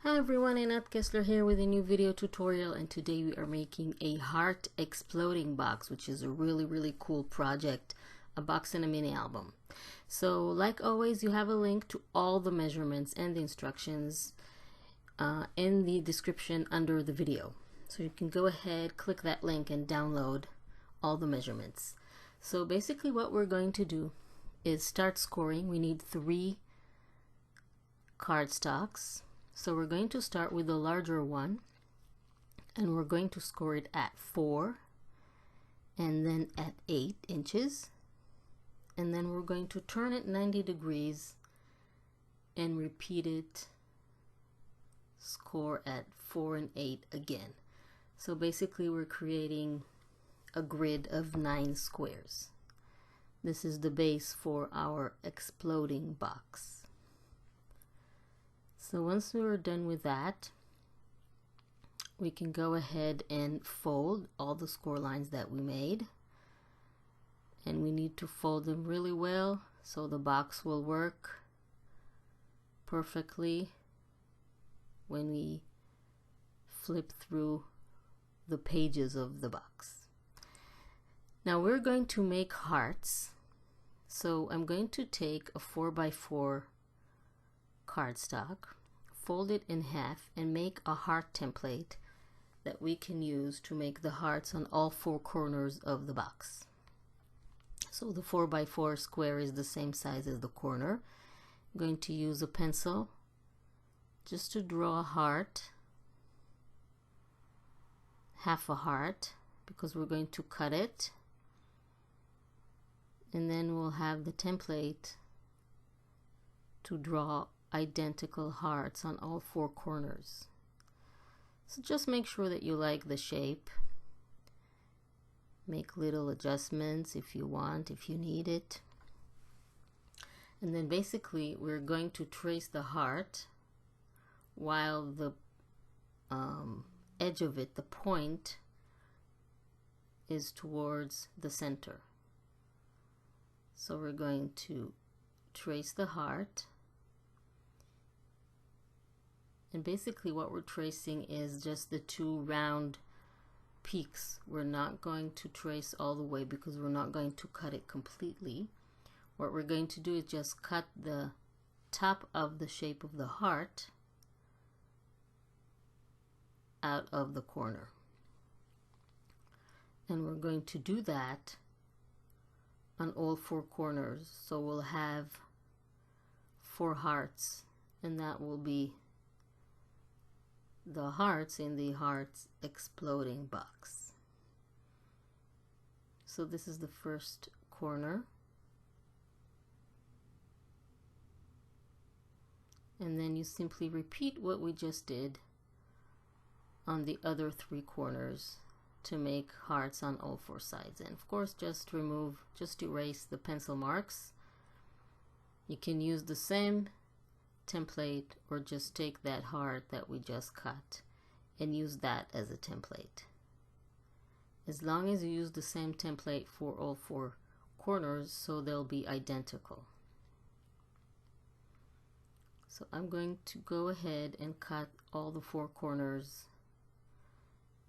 Hi everyone, Annette Kessler here with a new video tutorial, and today we are making a heart exploding box, which is a really cool project, a box and a mini album. So like always, you have a link to all the measurements and the instructions in the description under the video. So you can go ahead, click that link and download all the measurements. So basically what we're going to do is start scoring. We need 3 cardstocks. So we're going to start with the larger one, and we're going to score it at 4 and then at 8 inches, and then we're going to turn it 90 degrees and repeat it, score at 4 and 8 again. So basically we're creating a grid of 9 squares. This is the base for our exploding box. So once we're done with that, we can go ahead and fold all the score lines that we made, and we need to fold them really well so the box will work perfectly when we flip through the pages of the box. Now we're going to make hearts, so I'm going to take a 4x4 cardstock, fold it in half and make a heart template that we can use to make the hearts on all 4 corners of the box. So the 4x4 square is the same size as the corner. I'm going to use a pencil just to draw a heart, half a heart, because we're going to cut it, and then we'll have the template to draw identical hearts on all 4 corners. So just make sure that you like the shape. Make little adjustments if you want, if you need it. And then basically we're going to trace the heart while the edge of it, the point, is towards the center. So we're going to trace the heart. And basically what we're tracing is just the 2 round peaks. We're not going to trace all the way because we're not going to cut it completely. What we're going to do is just cut the top of the shape of the heart out of the corner. And we're going to do that on all 4 corners. So we'll have 4 hearts, and that will be the hearts in the hearts exploding box. So this is the first corner, and then you simply repeat what we just did on the other 3 corners to make hearts on all 4 sides. And of course just erase the pencil marks. You can use the same template or just take that heart that we just cut and use that as a template. As long as you use the same template for all 4 corners, so they'll be identical. So I'm going to go ahead and cut all the 4 corners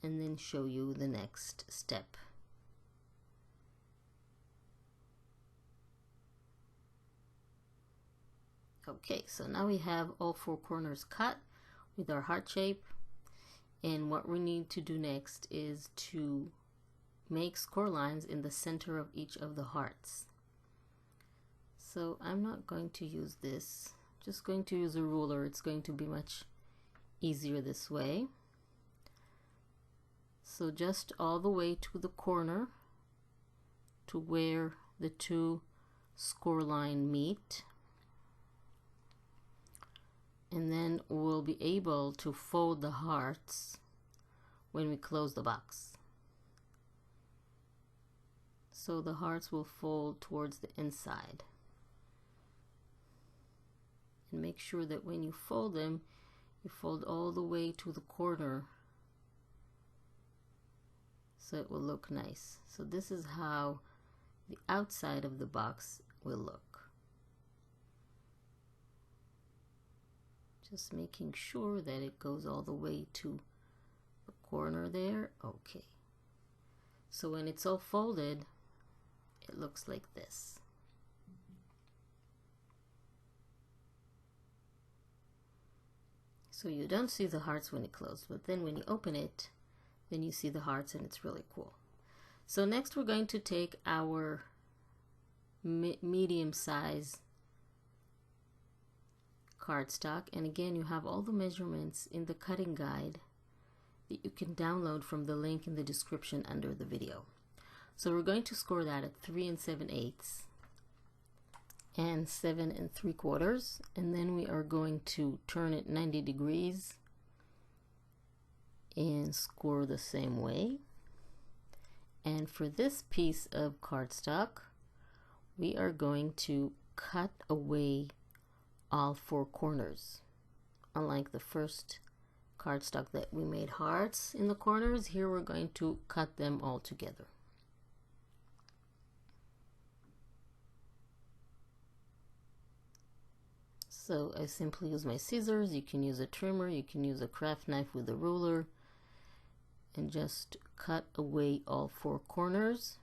and then show you the next step. Okay, so now we have all 4 corners cut with our heart shape, and what we need to do next is to make score lines in the center of each of the hearts. So I'm not going to use this, just going to use a ruler. It's going to be much easier this way. So just all the way to the corner to where the 2 score line meet, and then we'll be able to fold the hearts when we close the box. So the hearts will fold towards the inside. And make sure that when you fold them, you fold all the way to the corner so it will look nice. So this is how the outside of the box will look. Just making sure that it goes all the way to the corner there. Okay. So when it's all folded, it looks like this. So you don't see the hearts when it closes, but then when you open it, then you see the hearts, and it's really cool. So next we're going to take our medium size cardstock, and again you have all the measurements in the cutting guide that you can download from the link in the description under the video. So we're going to score that at 3 7/8 and 7 3/4, and then we are going to turn it 90 degrees and score the same way. And for this piece of cardstock, we are going to cut away all 4 corners. Unlike the first cardstock that we made hearts in the corners, here we're going to cut them all together. So I simply use my scissors. You can use a trimmer, you can use a craft knife with a ruler, and just cut away all 4 corners,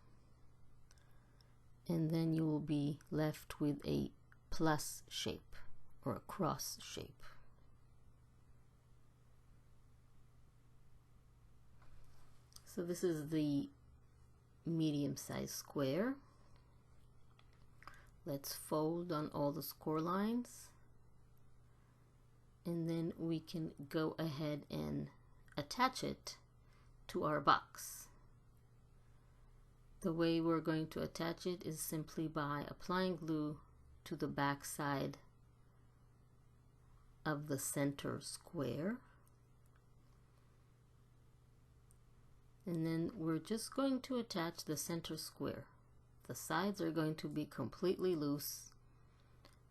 and then you will be left with a plus shape or a cross shape. So this is the medium-sized square. Let's fold on all the score lines, and then we can go ahead and attach it to our box. The way we're going to attach it is simply by applying glue to the back side of the center square, and then we're just going to attach the center square. The sides are going to be completely loose,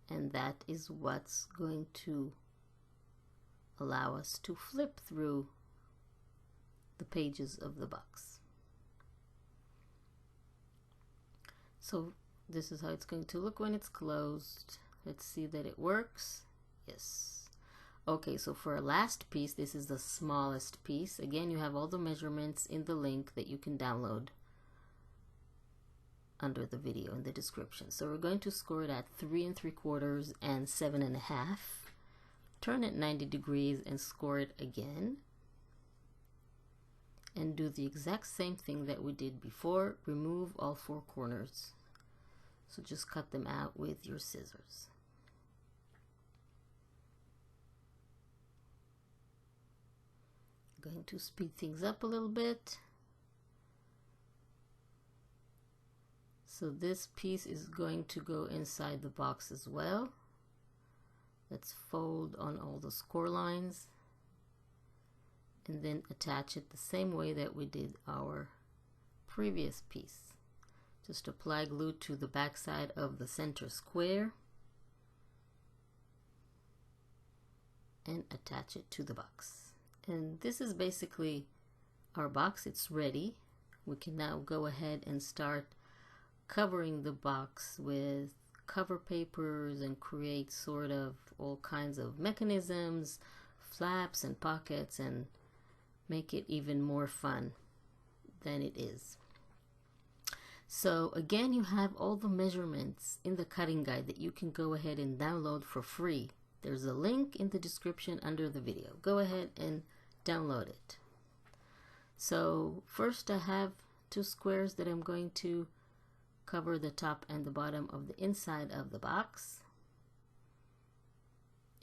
and that is what's going to allow us to flip through the pages of the box. So this is how it's going to look when it's closed. Let's see that it works. Yes. Okay, so for our last piece, this is the smallest piece. Again, you have all the measurements in the link that you can download under the video in the description. So we're going to score it at 3 3/4 and 7 1/2. Turn it 90 degrees and score it again. And do the exact same thing that we did before. Remove all 4 corners. So just cut them out with your scissors. I'm going to speed things up a little bit. So this piece is going to go inside the box as well. Let's fold on all the score lines, and then attach it the same way that we did our previous piece. Just apply glue to the back side of the center square and attach it to the box. And this is basically our box. It's ready. We can now go ahead and start covering the box with cover papers and create sort of all kinds of mechanisms, flaps and pockets, and make it even more fun than it is. So again, you have all the measurements in the cutting guide that you can go ahead and download for free. There's a link in the description under the video. Go ahead and download it. So first I have 2 squares that I'm going to cover the top and the bottom of the inside of the box.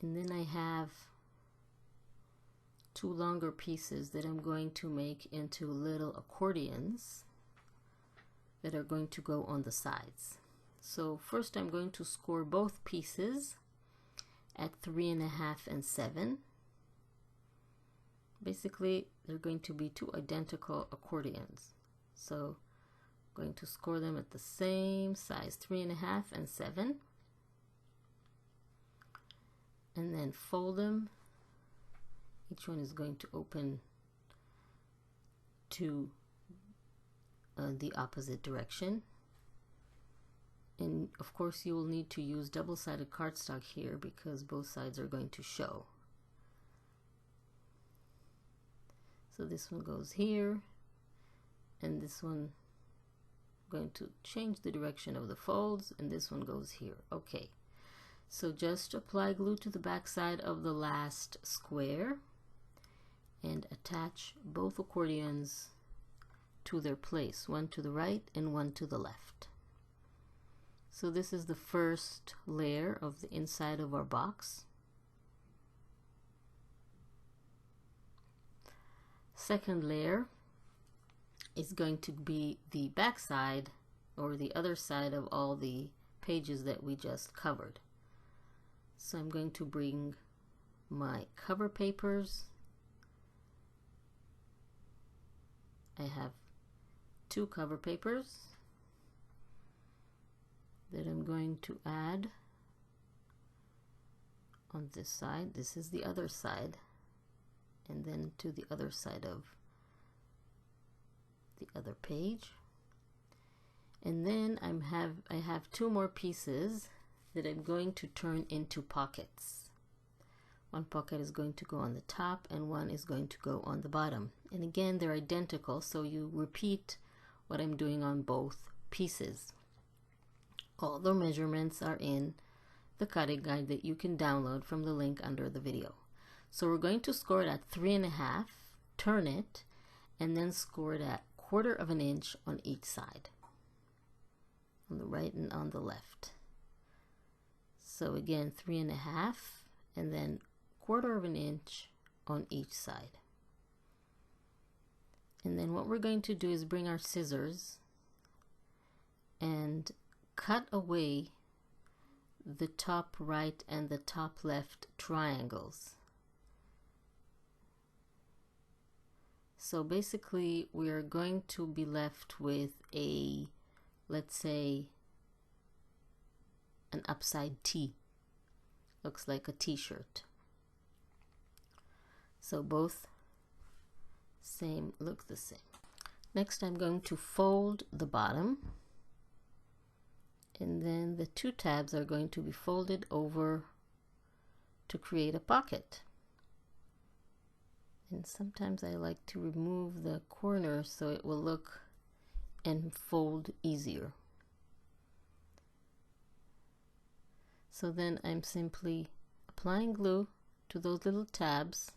And then I have 2 longer pieces that I'm going to make into little accordions that are going to go on the sides. So first I'm going to score both pieces at 3 1/2 and 7. Basically, they're going to be 2 identical accordions. So I'm going to score them at the same size, 3 1/2 and 7. And then fold them. Each one is going to open to the opposite direction. And of course you will need to use double-sided cardstock here because both sides are going to show. So this one goes here, and this one, I'm going to change the direction of the folds, and this one goes here. Okay, so just apply glue to the back side of the last square and attach both accordions to their place, one to the right and one to the left. So this is the first layer of the inside of our box. Second layer is going to be the back side, or the other side of all the pages that we just covered. So I'm going to bring my cover papers. I have 2 cover papers that I'm going to add on this side. This is the other side, and then to the other side of the other page. And then I have 2 more pieces that I'm going to turn into pockets. One pocket is going to go on the top and one is going to go on the bottom. And again, they're identical, so you repeat what I'm doing on both pieces. All the measurements are in the cutting guide that you can download from the link under the video. So we're going to score it at 3.5, turn it, and then score it at 1/4 of an inch on each side, on the right and on the left. So again, 3.5, and then 1/4 of an inch on each side. And then what we're going to do is bring our scissors and cut away the top right and the top left triangles. So basically we are going to be left with a, let's say, an upside T. Looks like a t-shirt. So both look the same. Next I'm going to fold the bottom, and then the 2 tabs are going to be folded over to create a pocket. And sometimes I like to remove the corner so it will look and fold easier. So then I'm simply applying glue to those little tabs,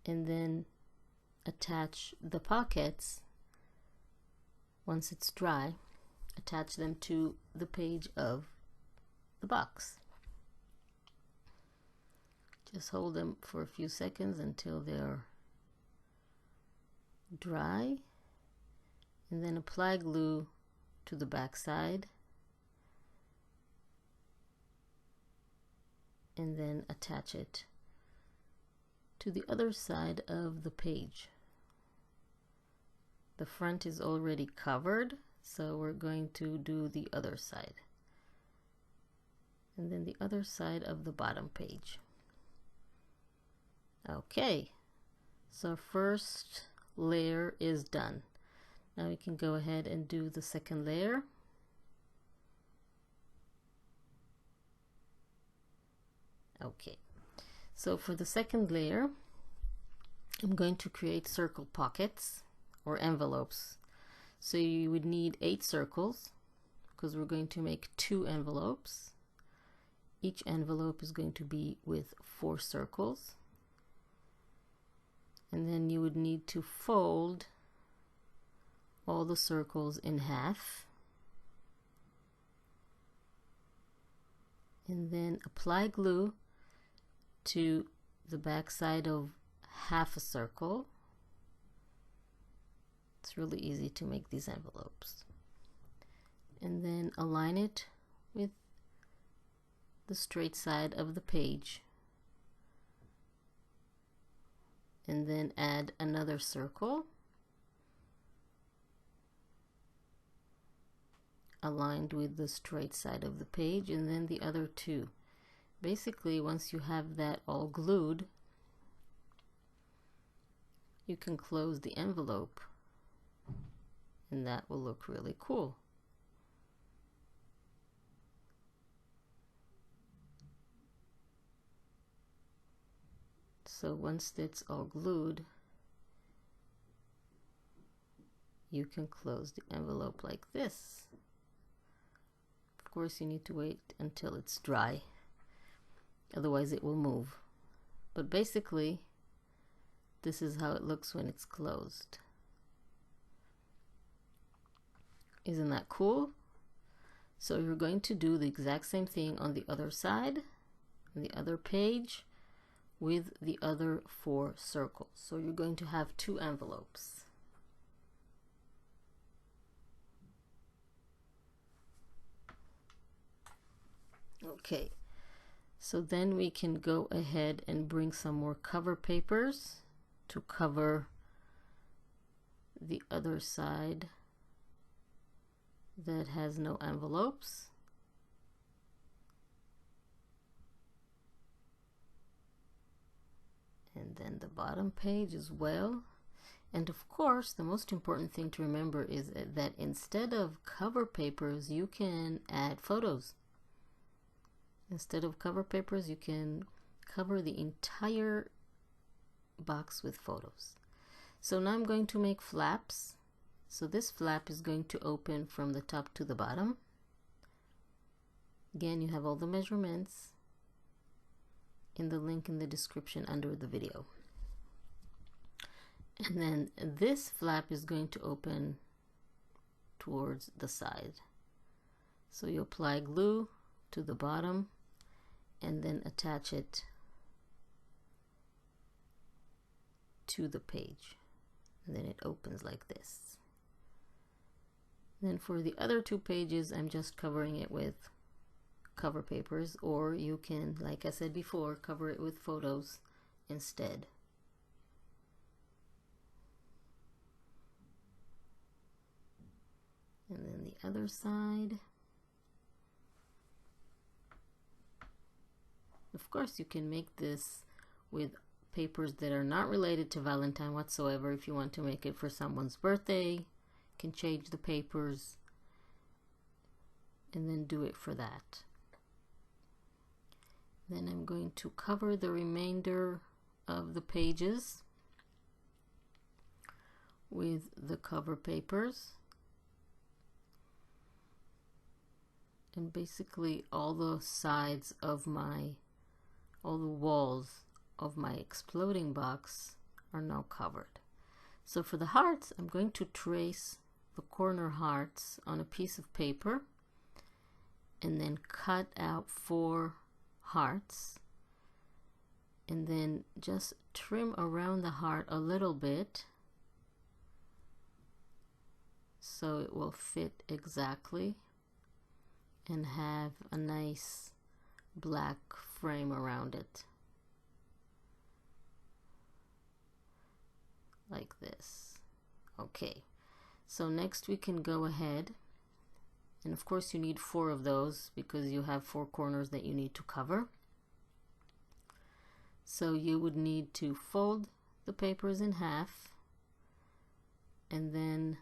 and then attach the pockets. Once it's dry, attach them to the page of the box. Just hold them for a few seconds until they're dry, and then apply glue to the back side, and then attach it to the other side of the page. The front is already covered, so we're going to do the other side, and then the other side of the bottom page. Okay, so first layer is done. Now we can go ahead and do the second layer. Okay, so for the second layer, I'm going to create circle pockets or envelopes. So you would need 8 circles because we're going to make 2 envelopes. Each envelope is going to be with 4 circles. And then you would need to fold all the circles in half, and then apply glue to the back side of half a circle. It's really easy to make these envelopes. And then align it with the straight side of the page, and then add another circle aligned with the straight side of the page, and then the other 2. Basically, once you have that all glued, you can close the envelope, and that will look really cool. So once it's all glued, you can close the envelope like this. Of course, you need to wait until it's dry, otherwise it will move. But basically, this is how it looks when it's closed. Isn't that cool? So you're going to do the exact same thing on the other side, on the other page, with the other 4 circles. So you're going to have 2 envelopes. Okay, so then we can go ahead and bring some more cover papers to cover the other side that has no envelopes. And then the bottom page as well. And of course, the most important thing to remember is that instead of cover papers, you can add photos. Instead of cover papers, you can cover the entire box with photos. So now I'm going to make flaps. So this flap is going to open from the top to the bottom. Again, you have all the measurements in the link in the description under the video. And then this flap is going to open towards the side. So you apply glue to the bottom and then attach it to the page, and then it opens like this. Then for the other 2 pages, I'm just covering it with cover papers, or you can, like I said before, cover it with photos instead. And then the other side. Of course, you can make this with papers that are not related to Valentine whatsoever. If you want to make it for someone's birthday, you can change the papers and then do it for that. Then I'm going to cover the remainder of the pages with the cover papers. And basically all the sides of all the walls of my exploding box are now covered. So for the hearts, I'm going to trace the corner hearts on a piece of paper and then cut out 4 hearts, and then just trim around the heart a little bit so it will fit exactly and have a nice black frame around it, like this. Okay, so next we can go ahead, and of course you need 4 of those because you have 4 corners that you need to cover. So you would need to fold the papers in half and then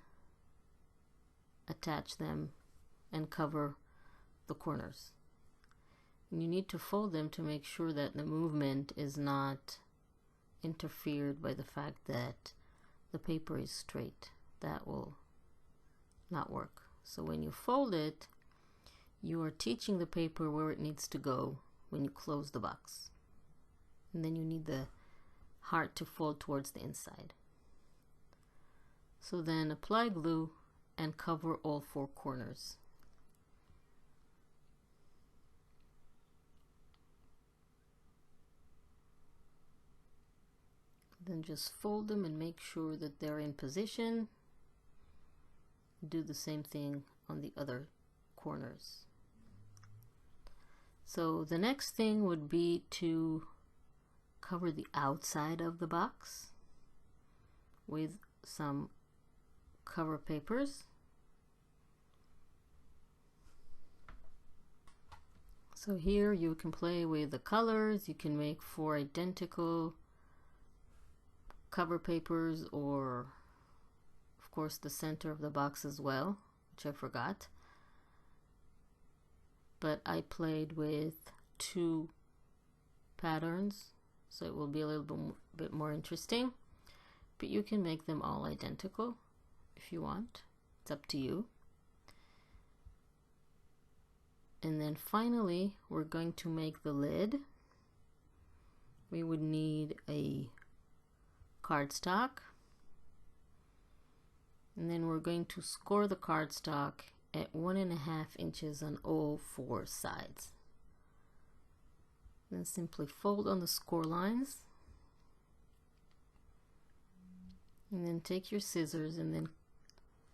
attach them and cover the corners. And you need to fold them to make sure that the movement is not interfered by the fact that the paper is straight. That will not work. So when you fold it, you are teaching the paper where it needs to go when you close the box. And then you need the heart to fold towards the inside. So then apply glue and cover all 4 corners. Then just fold them and make sure that they're in position. Do the same thing on the other corners. So the next thing would be to cover the outside of the box with some cover papers. So here you can play with the colors. You can make 4 identical cover papers, or of course the center of the box as well, which I forgot. But I played with 2 patterns so it will be a little bit more interesting. But you can make them all identical if you want. It's up to you. And then finally, we're going to make the lid. We would need a cardstock. And then we're going to score the cardstock at 1.5 inches on all 4 sides. Then simply fold on the score lines. And then take your scissors, and then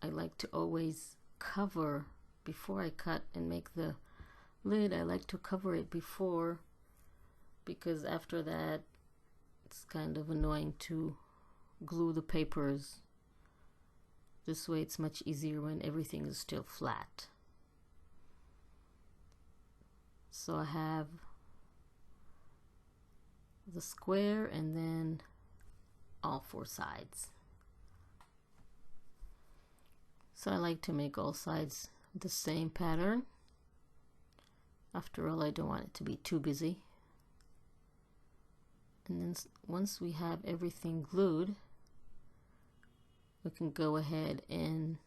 I like to always cover before I cut and make the lid. I like to cover it before, because after that it's kind of annoying to glue the papers. This way it's much easier when everything is still flat. So I have the square and then all 4 sides. So I like to make all sides the same pattern. After all, I don't want it to be too busy. And then once we have everything glued, we can go ahead and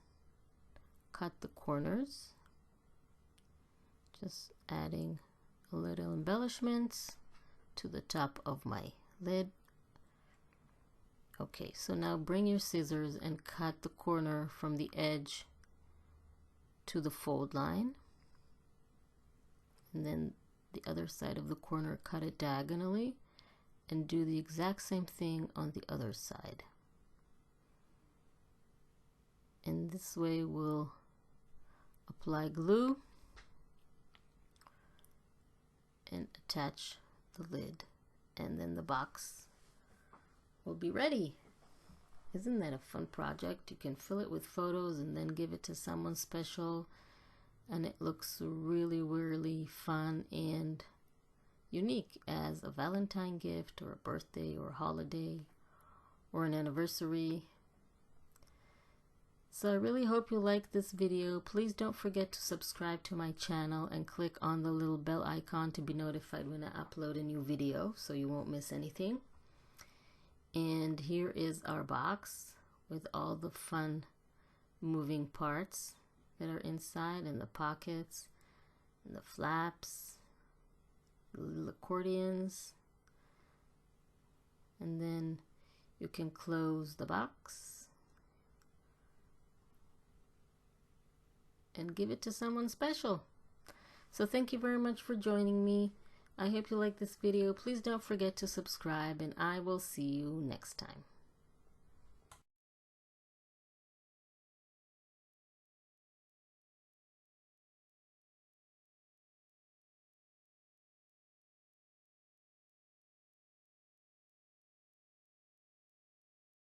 cut the corners, just adding a little embellishments to the top of my lid. Okay, so now bring your scissors and cut the corner from the edge to the fold line, and then the other side of the corner, cut it diagonally, and do the exact same thing on the other side. And this way we'll apply glue and attach the lid, and then the box will be ready. Isn't that a fun project? You can fill it with photos and then give it to someone special, and it looks really, really fun and unique as a Valentine gift or a birthday or a holiday or an anniversary. So I really hope you like this video. Please don't forget to subscribe to my channel and click on the little bell icon to be notified when I upload a new video so you won't miss anything. And here is our box with all the fun moving parts that are inside, and the pockets and the flaps, the little accordions. And then you can close the box and give it to someone special. So thank you very much for joining me. I hope you like this video. Please don't forget to subscribe, and I will see you next time.